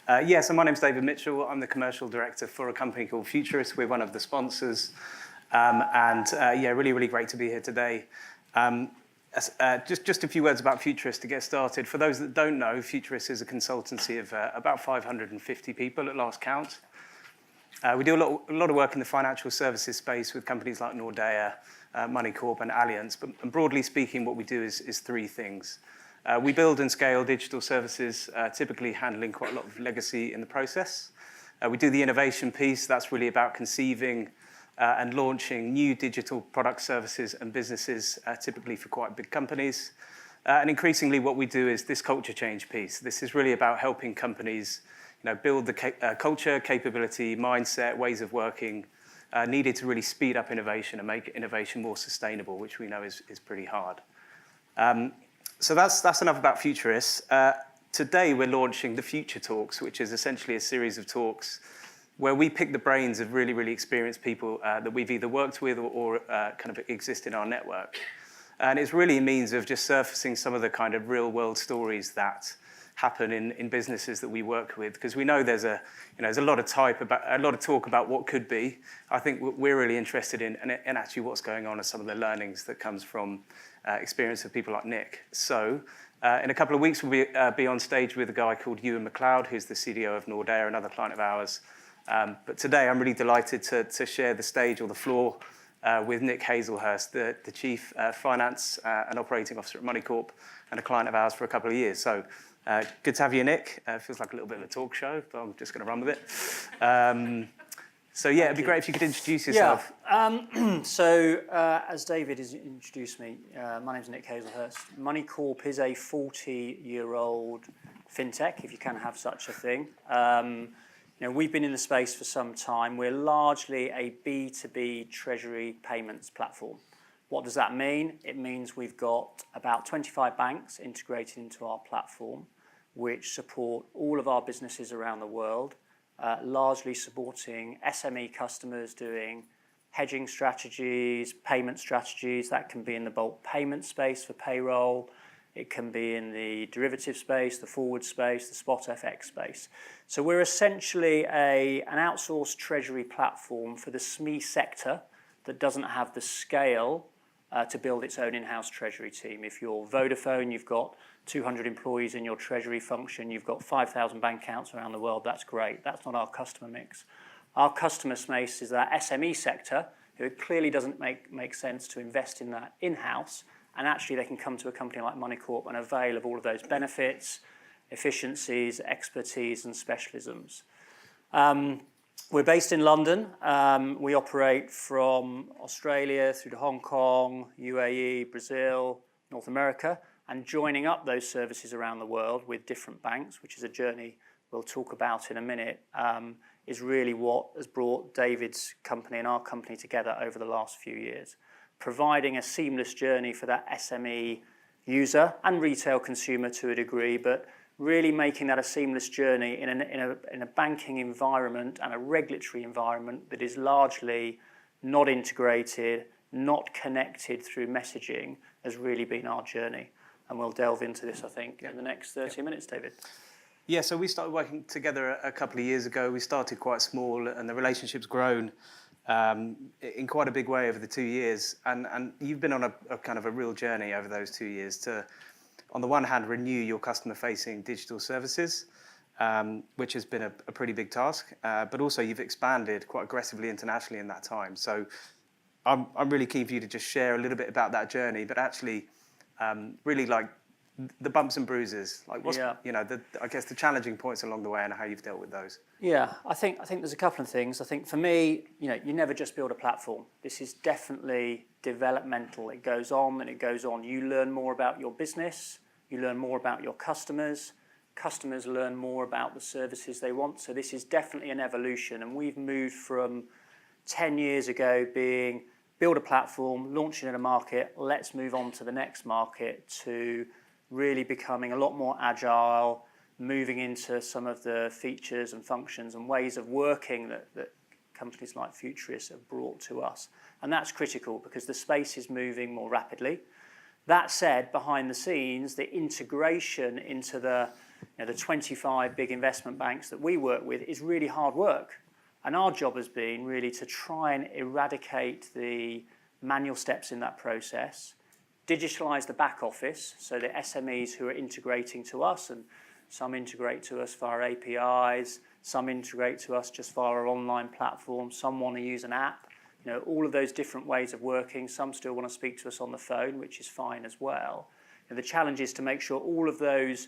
So my name's David Mitchell. I'm the commercial director for a company called Futurist. We're one of the sponsors. Really, really great to be here today. Just a few words about Futurist to get started. For those that don't know, Futurist is a consultancy of about 550 people at last count. We do a lot of work in the financial services space with companies like Nordea, Moneycorp and Allianz. But broadly speaking, what we do is three things. We build and scale digital services, typically handling quite a lot of legacy in the process. We do the innovation piece. That's really about conceiving and launching new digital product services and businesses, typically for quite big companies. And increasingly what we do is this culture change piece. This is really about helping companies build the culture, capability, mindset, ways of working needed to really speed up innovation and make innovation more sustainable, which we know is pretty hard. So that's enough about Futurists. Today we're launching the Future Talks, which is essentially a series of talks where we pick the brains of really, really experienced people that we've either worked with or kind of exist in our network. And it's really a means of just surfacing some of the kind of real world stories that happen in businesses that we work with, because we know there's a lot of talk about what could be. I think we're really interested in actually what's going on and some of the learnings that comes from experience of people like Nick. So in a couple of weeks we'll be on stage with a guy called Ewan McLeod, who's the CDO of Nordea, another client of ours. But today I'm really delighted to share the stage or the floor with Nick Hazelhurst, the Chief Finance and Operating Officer at Moneycorp and a client of ours for a couple of years. So good to have you, Nick. Feels like a little bit of a talk show, but I'm just going to run with it. It'd be great if you could introduce yourself. As David has introduced me, my name's Nick Hazelhurst. Moneycorp is a 40-year-old fintech, if you can have such a thing. We've been in the space for some time. We're largely a B2B treasury payments platform. What does that mean? It means we've got about 25 banks integrated into our platform, which support all of our businesses around the world, largely supporting SME customers doing hedging strategies, payment strategies. That can be in the bulk payment space for payroll. It can be in the derivative space, the forward space, the spot FX space. So we're essentially an outsourced treasury platform for the SME sector that doesn't have the scale to build its own in-house treasury team. If you're Vodafone, you've got 200 employees in your treasury function, you've got 5,000 bank accounts around the world, that's great. That's not our customer mix. Our customer space is that SME sector, who it clearly doesn't make sense to invest in that in-house, and actually they can come to a company like Moneycorp and avail of all of those benefits, efficiencies, expertise and specialisms. We're based in London. We operate from Australia through to Hong Kong, UAE, Brazil, North America, and joining up those services around the world with different banks, which is a journey we'll talk about in a minute, is really what has brought David's company and our company together over the last few years, providing a seamless journey for that SME user and retail consumer to a degree, but really making that a seamless journey in a banking environment and a regulatory environment that is largely not integrated, not connected through messaging, has really been our journey. And we'll delve into this, I think, in the next 30 minutes, David. Yeah, so we started working together a couple of years ago. We started quite small and the relationship's grown in quite a big way over the 2 years. And you've been on a kind of a real journey over those 2 years to, on the one hand, renew your customer-facing digital services, which has been a pretty big task, but also you've expanded quite aggressively internationally in that time. So I'm really keen for you to just share a little bit about that journey, but actually really like the bumps and bruises, like what's, I guess the challenging points along the way and how you've dealt with those. Yeah, I think there's a couple of things. I think for me, you never just build a platform. This is definitely developmental. It goes on and it goes on. You learn more about your business. You learn more about your customers. Customers learn more about the services they want. So this is definitely an evolution. And we've moved from 10 years ago being build a platform, launch it in a market, let's move on to the next market, to really becoming a lot more agile, moving into some of the features and functions and ways of working that companies like Futurist have brought to us. And that's critical because the space is moving more rapidly. That said, behind the scenes, the integration into the the 25 big investment banks that we work with is really hard work. And our job has been really to try and eradicate the manual steps in that process, digitalize the back office, so the SMEs who are integrating to us, and some integrate to us via APIs, some integrate to us just via our online platform, some want to use an app, all of those different ways of working. Some still want to speak to us on the phone, which is fine as well. The challenge is to make sure all of those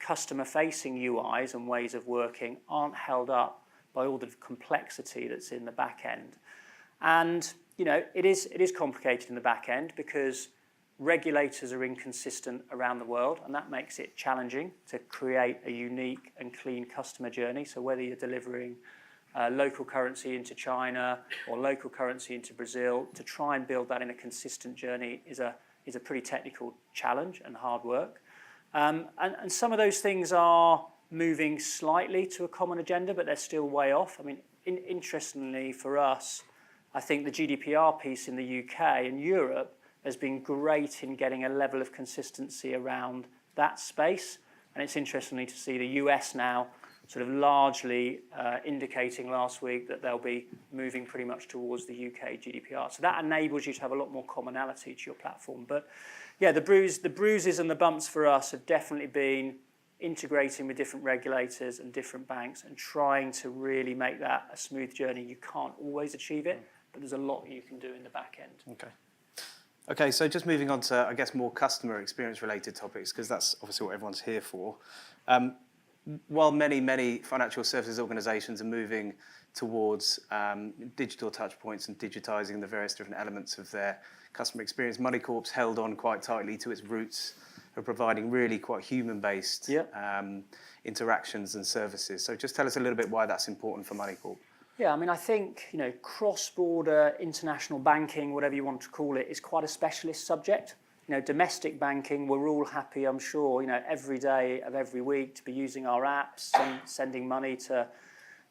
customer-facing UIs and ways of working aren't held up by all the complexity that's in the back end. And it is complicated in the back end because regulators are inconsistent around the world, and that makes it challenging to create a unique and clean customer journey. So whether you're delivering local currency into China or local currency into Brazil, to try and build that in a consistent journey is a pretty technical challenge and hard work. And some of those things are moving slightly to a common agenda, but they're still way off. I mean, interestingly for us, I think the GDPR piece in the UK and Europe has been great in getting a level of consistency around that space. And it's interesting to see the US now sort of largely indicating last week that they'll be moving pretty much towards the UK GDPR. So that enables you to have a lot more commonality to your platform. But yeah, the bruises and the bumps for us have definitely been integrating with different regulators and different banks and trying to really make that a smooth journey. You can't always achieve it, but there's a lot you can do in the back end. Okay, so just moving on to, I guess, more customer experience related topics, because that's obviously what everyone's here for. While many financial services organisations are moving towards digital touch points and digitising the various different elements of their customer experience, Moneycorp's held on quite tightly to its roots of providing really quite human-based interactions and services. So just tell us a little bit why that's important for Moneycorp. Yeah, I mean, I think, cross-border international banking, whatever you want to call it, is quite a specialist subject. Domestic banking, we're all happy, I'm sure, every day of every week to be using our apps and sending money to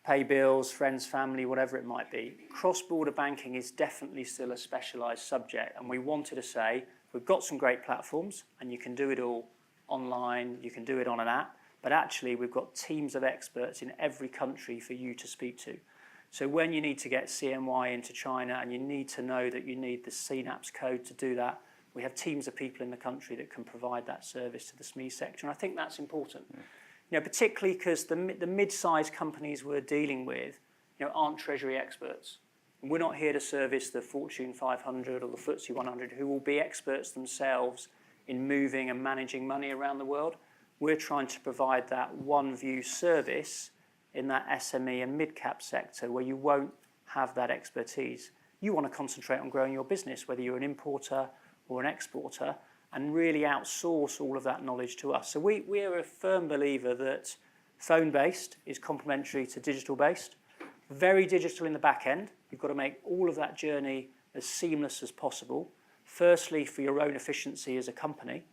pay bills, friends, family, whatever it might be. Cross-border banking is definitely still a specialised subject, and we wanted to say, we've got some great platforms, and you can do it all online, you can do it on an app, but actually we've got teams of experts in every country for you to speak to. So when you need to get CNY into China and you need to know that you need the CNAPS code to do that, we have teams of people in the country that can provide that service to the SME sector, and I think that's important. Particularly because the mid-sized companies we're dealing with, aren't treasury experts. And we're not here to service the Fortune 500 or the FTSE 100, who will be experts themselves in moving and managing money around the world. We're trying to provide that one-view service in that SME and mid-cap sector where you won't have that expertise. You want to concentrate on growing your business, whether you're an importer or an exporter, and really outsource all of that knowledge to us. So we're a firm believer that phone-based is complementary to digital-based. Very digital in the back end. You've got to make all of that journey as seamless as possible. Firstly, for your own efficiency as a company.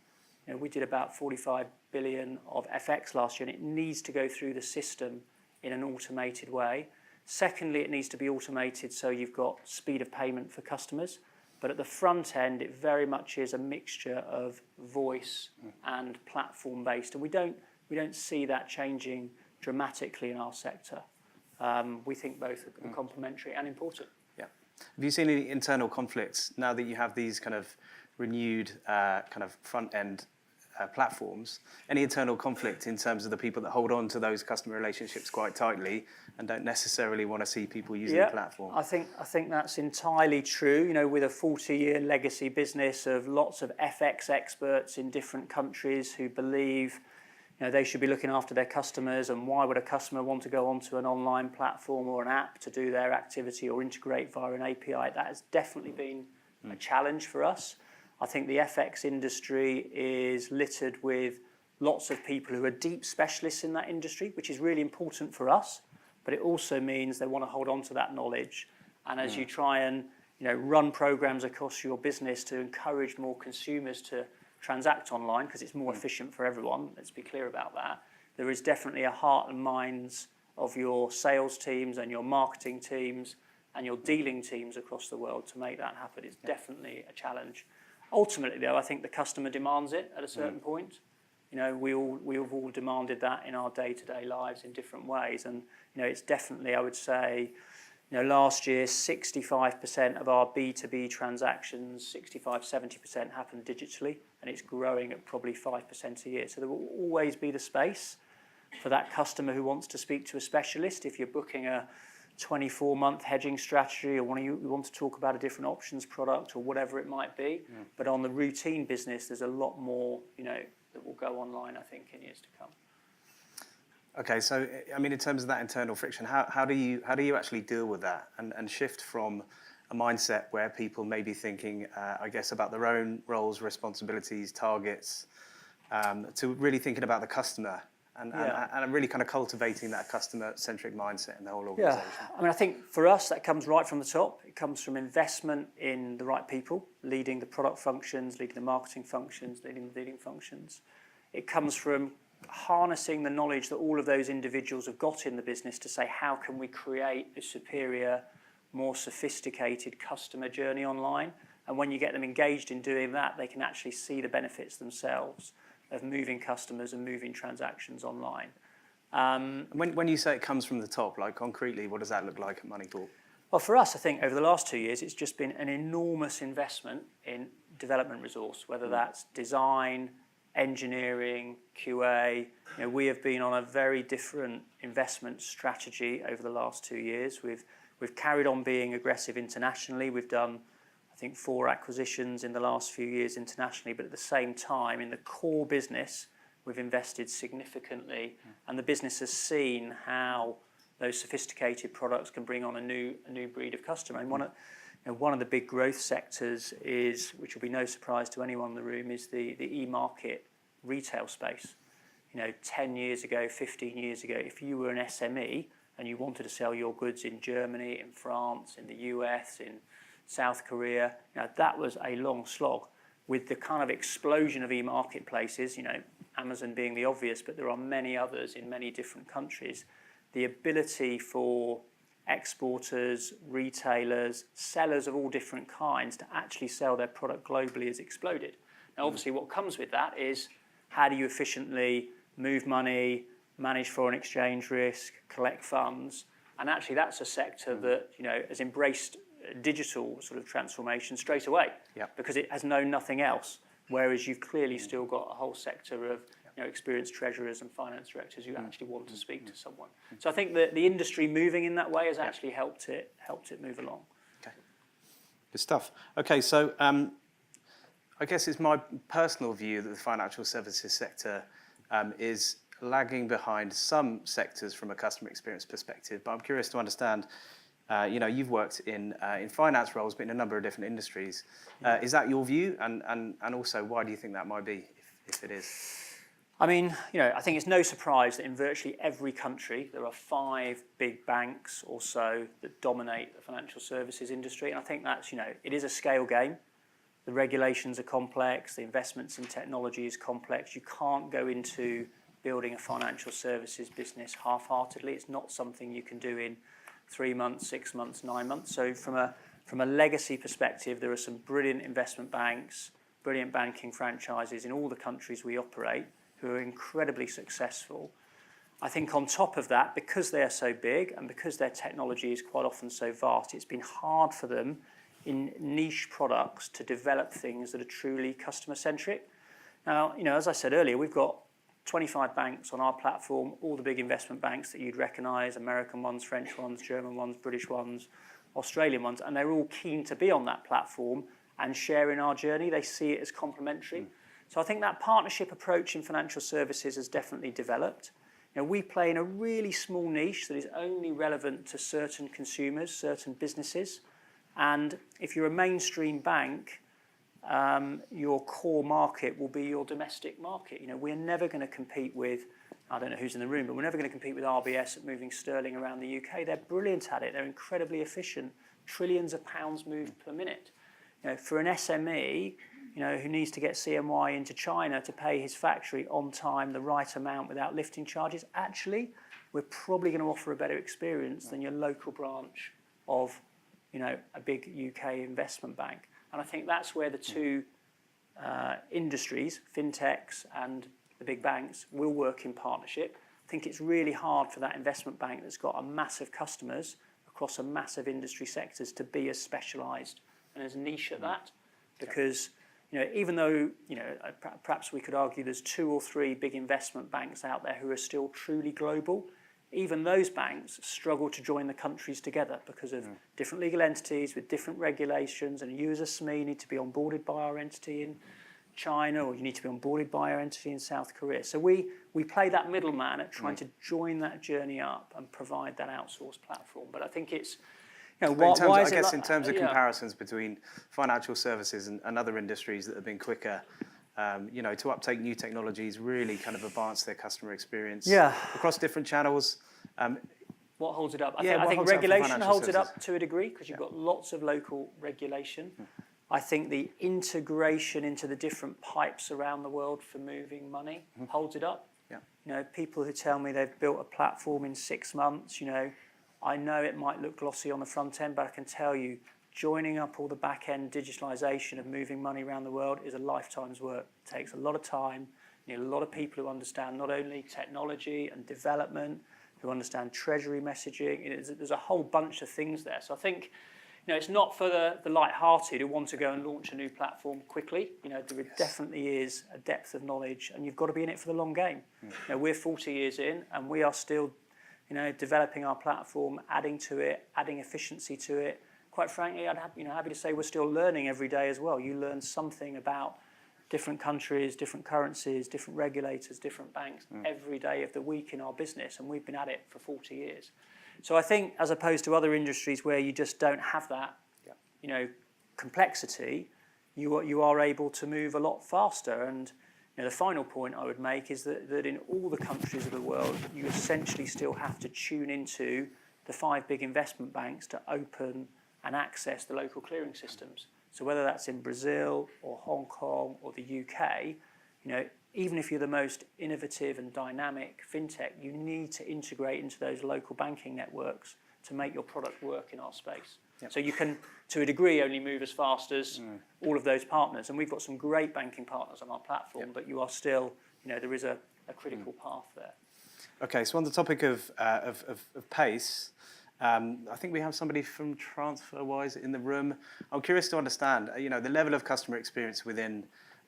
We did about 45 billion of FX last year, and it needs to go through the system in an automated way. Secondly, it needs to be automated so you've got speed of payment for customers. But at the front end, it very much is a mixture of voice and platform-based. And we don't see that changing dramatically in our sector. We think both are complementary and important. Yeah. Have you seen any internal conflicts now that you have these kind of renewed kind of front-end platforms? Any internal conflict in terms of the people that hold on to those customer relationships quite tightly and don't necessarily want to see people using the platform? I think that's entirely true. With a 40-year legacy business of lots of FX experts in different countries who believe they should be looking after their customers, and why would a customer want to go onto an online platform or an app to do their activity or integrate via an API? That has definitely been a challenge for us. I think the FX industry is littered with lots of people who are deep specialists in that industry, which is really important for us, but it also means they want to hold on to that knowledge. And as you try and run programs across your business to encourage more consumers to transact online, because it's more efficient for everyone, let's be clear about that, there is definitely a heart and minds of your sales teams and your marketing teams and your dealing teams across the world to make that happen. It's definitely a challenge. Ultimately, though, I think the customer demands it at a certain point. we've all demanded that in our day-to-day lives in different ways. And, it's definitely, I would say, last year, 65% of our B2B transactions, 65-70% happened digitally, and it's growing at probably 5% a year. So there will always be the space for that customer who wants to speak to a specialist. If you're booking a 24-month hedging strategy, or you want to talk about a different options product, or whatever it might be. But on the routine business, there's a lot more, that will go online, I think, in years to come. Okay, so I mean, in terms of that internal friction, how do you actually deal with that and shift from a mindset where people may be thinking, I guess, about their own roles, responsibilities, targets, to really thinking about the customer and really kind of cultivating that customer-centric mindset in the whole organisation? Yeah, I mean, I think for us that comes right from the top. It comes from investment in the right people, leading the product functions, leading the marketing functions, leading the leading functions. It comes from harnessing the knowledge that all of those individuals have got in the business to say, how can we create a superior, more sophisticated customer journey online? And when you get them engaged in doing that, they can actually see the benefits themselves of moving customers and moving transactions online. When you say it comes from the top, like concretely, what does that look like at Moneycorp? Well, for us, I think over the last 2 years, it's just been an enormous investment in development resource, whether that's design, engineering, QA. We have been on a very different investment strategy over the last 2 years. We've carried on being aggressive internationally. We've done, I think, 4 acquisitions in the last few years internationally, but at the same time, in the core business, we've invested significantly, and the business has seen how those sophisticated products can bring on a new breed of customer. And one of the big growth sectors is, which will be no surprise to anyone in the room, is the e-market retail space. 10 years ago, 15 years ago, if you were an SME and you wanted to sell your goods in Germany, in France, in the US, in South Korea, that was a long slog. With the kind of explosion of e-marketplaces, Amazon being the obvious, but there are many others in many different countries, the ability for exporters, retailers, sellers of all different kinds to actually sell their product globally has exploded. Now, obviously, what comes with that is how do you efficiently move money, manage foreign exchange risk, collect funds, and actually that's a sector that has embraced digital sort of transformation straight away because it has known nothing else. Whereas you've clearly still got a whole sector of experienced treasurers and finance directors who actually want to speak to someone. So I think that the industry moving in that way has actually helped it move along. Okay, good stuff. Okay, so I guess it's my personal view that the financial services sector is lagging behind some sectors from a customer experience perspective. But I'm curious to understand. You've worked in finance roles, but in a number of different industries. Is that your view? And also, why do you think that might be, if it is? I mean, I think it's no surprise that in virtually every country there are 5 big banks or so that dominate the financial services industry. And I think that's, it is a scale game. The regulations are complex. The investments in technology is complex. You can't go into building a financial services business half-heartedly. It's not something you can do in 3 months, 6 months, 9 months. So from a legacy perspective, there are some brilliant investment banks, brilliant banking franchises in all the countries we operate who are incredibly successful. I think on top of that, because they are so big and because their technology is quite often so vast, it's been hard for them in niche products to develop things that are truly customer-centric. Now, as I said earlier, we've got 25 banks on our platform, all the big investment banks that you'd recognise, American ones, French ones, German ones, British ones, Australian ones, and they're all keen to be on that platform and share in our journey. They see it as complementary. So I think that partnership approach in financial services has definitely developed. We play in a really small niche that is only relevant to certain consumers, certain businesses. And if you're a mainstream bank, your core market will be your domestic market. We're never going to compete with, I don't know who's in the room, but we're never going to compete with RBS at moving sterling around the UK. They're brilliant at it. They're incredibly efficient. Trillions of pounds moved per minute. For an SME, who needs to get CMY into China to pay his factory on time, the right amount without lifting charges, actually, we're probably going to offer a better experience than your local branch of, a big UK investment bank. And I think that's where the two industries, fintechs and the big banks will work in partnership. I think it's really hard for that investment bank that's got a massive customers across a massive industry sectors to be as specialised and as niche at that, because even though perhaps we could argue there's 2 or 3 big investment banks out there who are still truly global, even those banks struggle to join the countries together because of different legal entities with different regulations, and you as a SME need to be onboarded by our entity in China, or you need to be onboarded by our entity in South Korea. So we play that middleman at trying to join that journey up and provide that outsourced platform. But I think it's, in terms of comparisons between financial services and other industries that have been quicker, to uptake new technologies, really kind of advance their customer experience across different channels. What holds it up? I think regulation holds it up to a degree, because you've got lots of local regulation. I think the integration into the different pipes around the world for moving money holds it up. People who tell me they've built a platform in 6 months, I know it might look glossy on the front end, but I can tell you, joining up all the back end digitalisation of moving money around the world is a lifetime's work. It takes a lot of time. You need a lot of people who understand not only technology and development, who understand treasury messaging. There's a whole bunch of things there. So I think it's not for the light-hearted who want to go and launch a new platform quickly. There definitely is a depth of knowledge, and you've got to be in it for the long game. We're 40 years in, and we are still developing our platform, adding to it, adding efficiency to it. Quite frankly, I'm happy to say we're still learning every day as well. You learn something about different countries, different currencies, different regulators, different banks every day of the week in our business, and we've been at it for 40 years. So I think, as opposed to other industries where you just don't have that, complexity, you are able to move a lot faster. And the final point I would make is that in all the countries of the world, you essentially still have to tune into the 5 big investment banks to open and access the local clearing systems. So whether that's in Brazil or Hong Kong or the UK, even if you're the most innovative and dynamic fintech, you need to integrate into those local banking networks to make your product work in our space. So you can, to a degree, only move as fast as all of those partners. And we've got some great banking partners on our platform, but you are still, there is a critical path there. Okay, so on the topic of pace, I think we have somebody from TransferWise in the room. I'm curious to understand, the level of customer experience within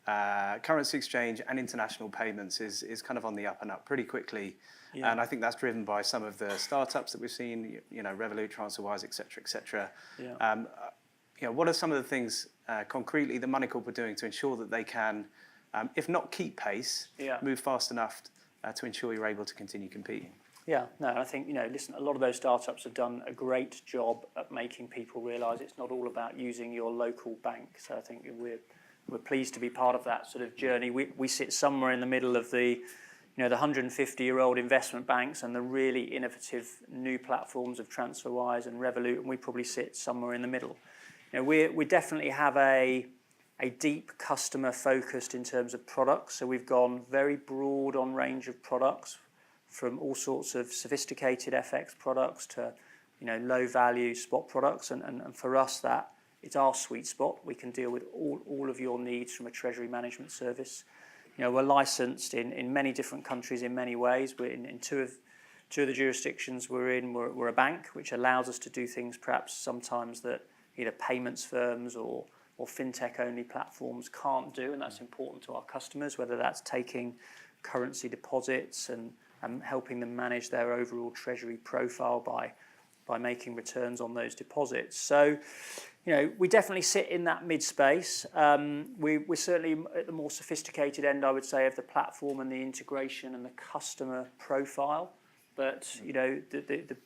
currency exchange and international payments is kind of on the up and up pretty quickly. And I think that's driven by some of the startups that we've seen, Revolut, TransferWise, et cetera. What are some of the things concretely that Moneycorp are doing to ensure that they can, if not keep pace, move fast enough to ensure you're able to continue competing? I think, listen, a lot of those startups have done a great job at making people realise it's not all about using your local bank. So I think we're pleased to be part of that sort of journey. We sit somewhere in the middle of the 150-year-old investment banks and the really innovative new platforms of TransferWise and Revolut, and we probably sit somewhere in the middle. We definitely have a deep customer focused in terms of products. So we've gone very broad on range of products, from all sorts of sophisticated FX products to low value spot products, and for us that it's our sweet spot. We can deal with all of your needs from a treasury management service. We're licensed in many different countries in many ways. We're in two of the jurisdictions we're in. We're a bank, which allows us to do things perhaps sometimes that either payments firms or fintech only platforms can't do, and that's important to our customers, whether that's taking currency deposits and helping them manage their overall treasury profile by making returns on those deposits. So, we definitely sit in that mid space. We're certainly at the more sophisticated end, I would say, of the platform and the integration and the customer profile. But the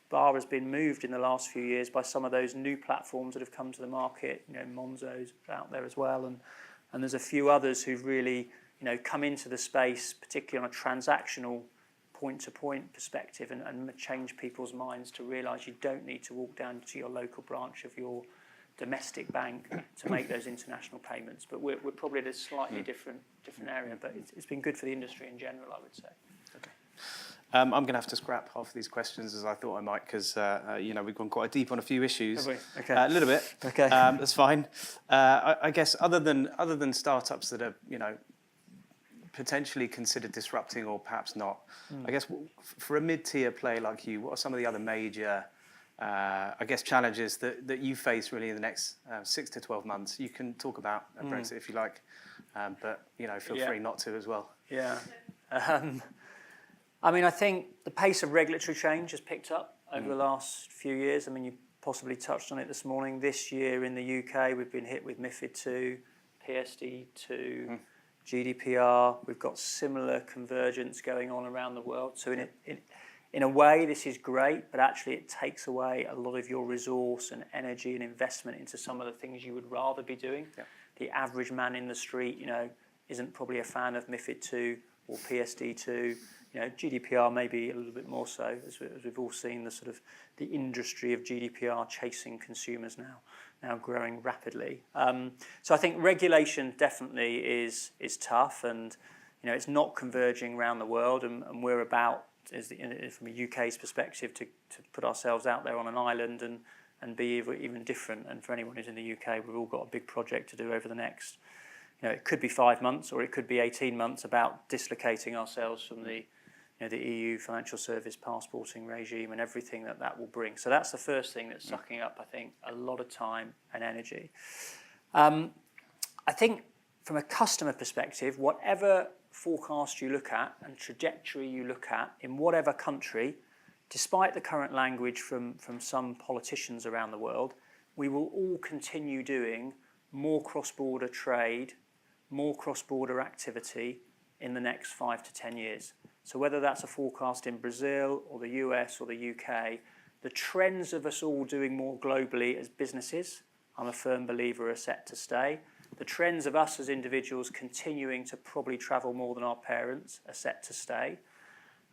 bar has been moved in the last few years by some of those new platforms that have come to the market. Monzo's out there as well, and there's a few others who've really come into the space, particularly on a transactional point-to-point perspective, and change people's minds to realise you don't need to walk down to your local branch of your domestic bank to make those international payments. But we're probably at a slightly different area, but it's been good for the industry in general, I would say. Okay. I'm going to have to scrap half of these questions as I thought I might, because we've gone quite deep on a few issues. Have we? Okay. A little bit. Okay. That's fine. I guess other than startups that are potentially consider disrupting or perhaps not? I guess for a mid-tier player like you, what are some of the other major, I guess, challenges that you face really in the next 6 to 12 months? You can talk about Brexit if you like, but feel free not to as well. Yeah. I mean, I think the pace of regulatory change has picked up over the last few years. I mean, you possibly touched on it this morning. This year in the UK, we've been hit with MiFID II, PSD2, GDPR. We've got similar convergence going on around the world. So in a way, this is great, but actually it takes away a lot of your resource and energy and investment into some of the things you would rather be doing. Yeah. The average man in the street, isn't probably a fan of MiFID II or PSD2. GDPR maybe a little bit more so, as we've all seen the industry of GDPR chasing consumers now growing rapidly. So I think regulation definitely is tough, and it's not converging around the world, and we're about, from a UK's perspective, to put ourselves out there on an island and be even different. And for anyone who's in the UK, we've all got a big project to do over the next, it could be 5 months or it could be 18 months, about dislocating ourselves from the EU financial service passporting regime and everything that will bring. So that's the first thing that's sucking up, I think, a lot of time and energy. I think from a customer perspective, whatever forecast you look at and trajectory you look at in whatever country, despite the current language from some politicians around the world, we will all continue doing more cross-border trade, more cross-border activity in the next 5 to 10 years. So whether that's a forecast in Brazil or the US or the UK, the trends of us all doing more globally as businesses, I'm a firm believer, are set to stay. The trends of us as individuals continuing to probably travel more than our parents are set to stay.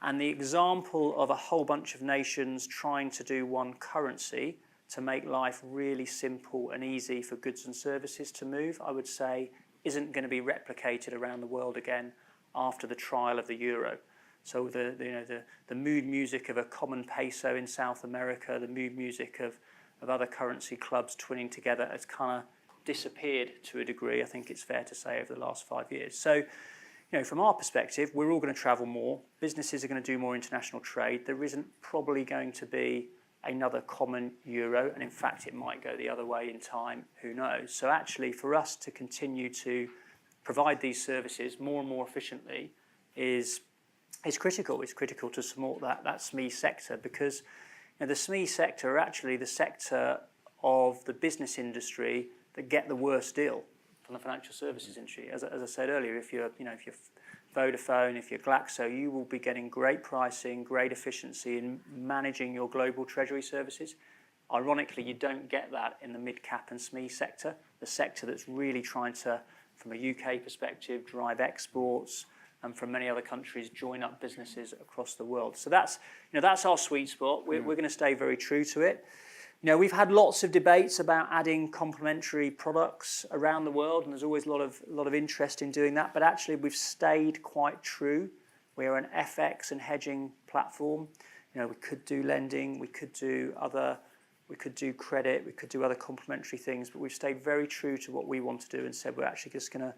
And the example of a whole bunch of nations trying to do one currency to make life really simple and easy for goods and services to move, I would say, isn't going to be replicated around the world again after the trial of the euro. So the mood music of a common peso in South America, the mood music of other currency clubs twinning together has kind of disappeared to a degree, I think it's fair to say, over the last 5 years. So, from our perspective, we're all going to travel more. Businesses are going to do more international trade. There isn't probably going to be another common euro, and in fact, it might go the other way in time. Who knows? So actually, for us to continue to provide these services more and more efficiently is critical. It's critical to support that SME sector, because the SME sector are actually the sector of the business industry that get the worst deal from the financial services industry. As I said earlier, if you're Vodafone, if you're Glaxo, you will be getting great pricing, great efficiency in managing your global treasury services. Ironically, you don't get that in the mid-cap and SME sector, the sector that's really trying to, from a UK perspective, drive exports, and from many other countries, join up businesses across the world. So that's our sweet spot. We're going to stay very true to it. We've had lots of debates about adding complementary products around the world, and there's always a lot of interest in doing that. But actually, we've stayed quite true. We're an FX and hedging platform. We could do lending, we could do credit, we could do other complementary things. But we've stayed very true to what we want to do and said we're actually just going to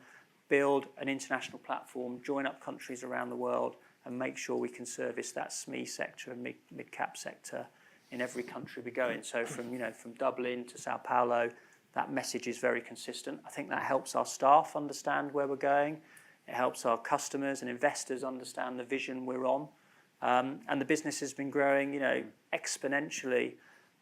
build an international platform, join up countries around the world, and make sure we can service that SME sector and mid-cap sector in every country we go in. So from Dublin to Sao Paulo, that message is very consistent. I think that helps our staff understand where we're going. It helps our customers and investors understand the vision we're on. And the business has been growing, exponentially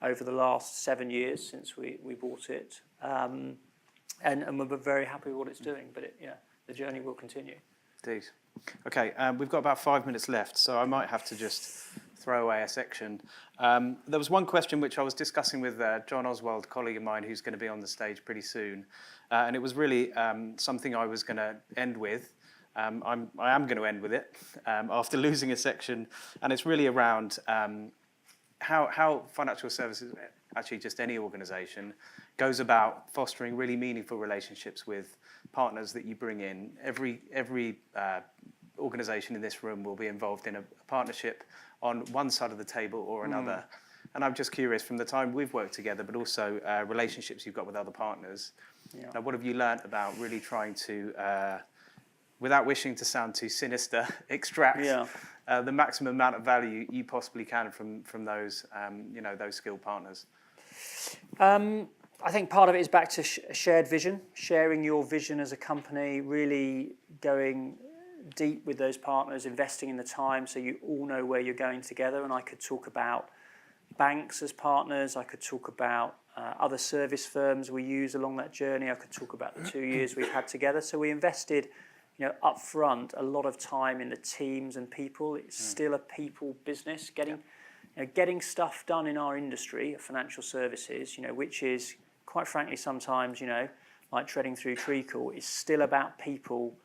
over the last 7 years since we bought it. And we're very happy with what it's doing, but the journey will continue. Indeed. Okay, we've got about 5 minutes left, so I might have to just throw away a section. There was one question which I was discussing with John Oswald, a colleague of mine who's going to be on the stage pretty soon, and it was really something I was going to end with. I am going to end with it after losing a section, and it's really around how financial services, actually just any organisation, goes about fostering really meaningful relationships with partners that you bring in. Every organisation in this room will be involved in a partnership on one side of the table or another. And I'm just curious, from the time we've worked together, but also relationships you've got with other partners, what have you learnt about really trying to without wishing to sound too sinister, extract the maximum amount of value you possibly can from those, those skilled partners? I think part of it is back to shared vision, sharing your vision as a company, really going deep with those partners, investing in the time so you all know where you're going together. And I could talk about banks as partners. I could talk about other service firms we use along that journey. I could talk about the 2 years we've had together. So we invested, up front, a lot of time in the teams and people. It's still a people business. Getting stuff done in our industry of financial services, which is quite frankly sometimes, like treading through treacle, is still about people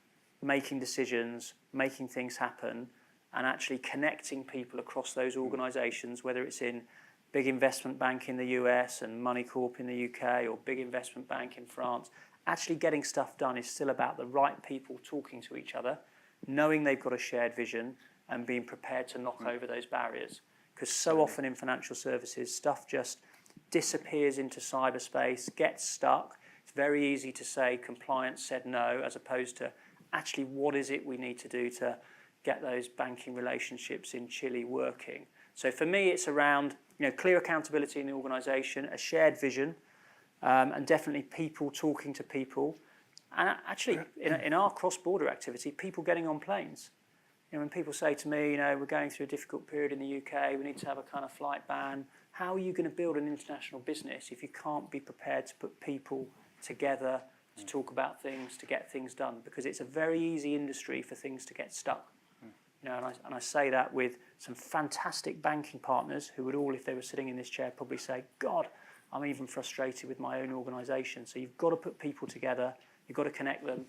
making decisions, making things happen, and actually connecting people across those organisations, whether it's in big investment bank in the US and Money Corp in the UK or big investment bank in France. Actually getting stuff done is still about the right people talking to each other, knowing they've got a shared vision and being prepared to knock over those barriers. Because so often in financial services, stuff just disappears into cyberspace, gets stuck. It's very easy to say compliance said no, as opposed to actually what is it we need to do to get those banking relationships in Chile working. So for me, it's around clear accountability in the organisation, a shared vision, and definitely people talking to people. And actually, in our cross-border activity, people getting on planes. When people say to me, we're going through a difficult period in the UK, we need to have a kind of flight ban. How are you going to build an international business if you can't be prepared to put people together to talk about things, to get things done? Because it's a very easy industry for things to get stuck. And I say that with some fantastic banking partners who would all, if they were sitting in this chair, probably say, God, I'm even frustrated with my own organisation. So you've got to put people together, you've got to connect them,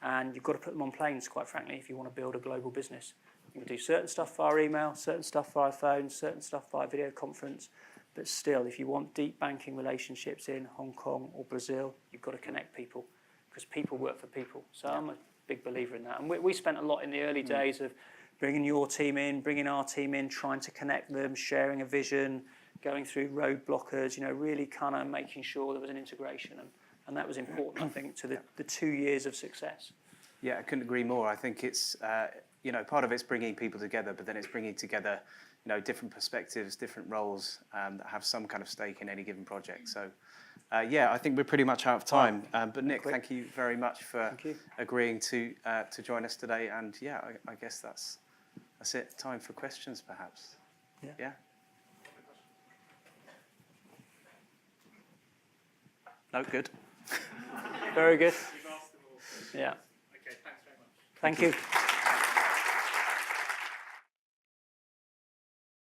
and you've got to put them on planes, quite frankly, if you want to build a global business. You can do certain stuff via email, certain stuff via phone, certain stuff via video conference. But still, if you want deep banking relationships in Hong Kong or Brazil, you've got to connect people, because people work for people. So I'm a big believer in that. And we spent a lot in the early days of bringing your team in, bringing our team in, trying to connect them, sharing a vision, going through road blockers, really kind of making sure there was an integration. And that was important, I think, to the 2 years of success. Yeah, I couldn't agree more. I think it's, part of it's bringing people together, but then it's bringing together, different perspectives, different roles that have some kind of stake in any given project. So, I think we're pretty much out of time. But Nick, thank you very much for agreeing to join us today. And I guess that's it. Time for questions, perhaps. Yeah. No, good. Very good. You've asked them all. Yeah. Okay, thanks very much. Thank you.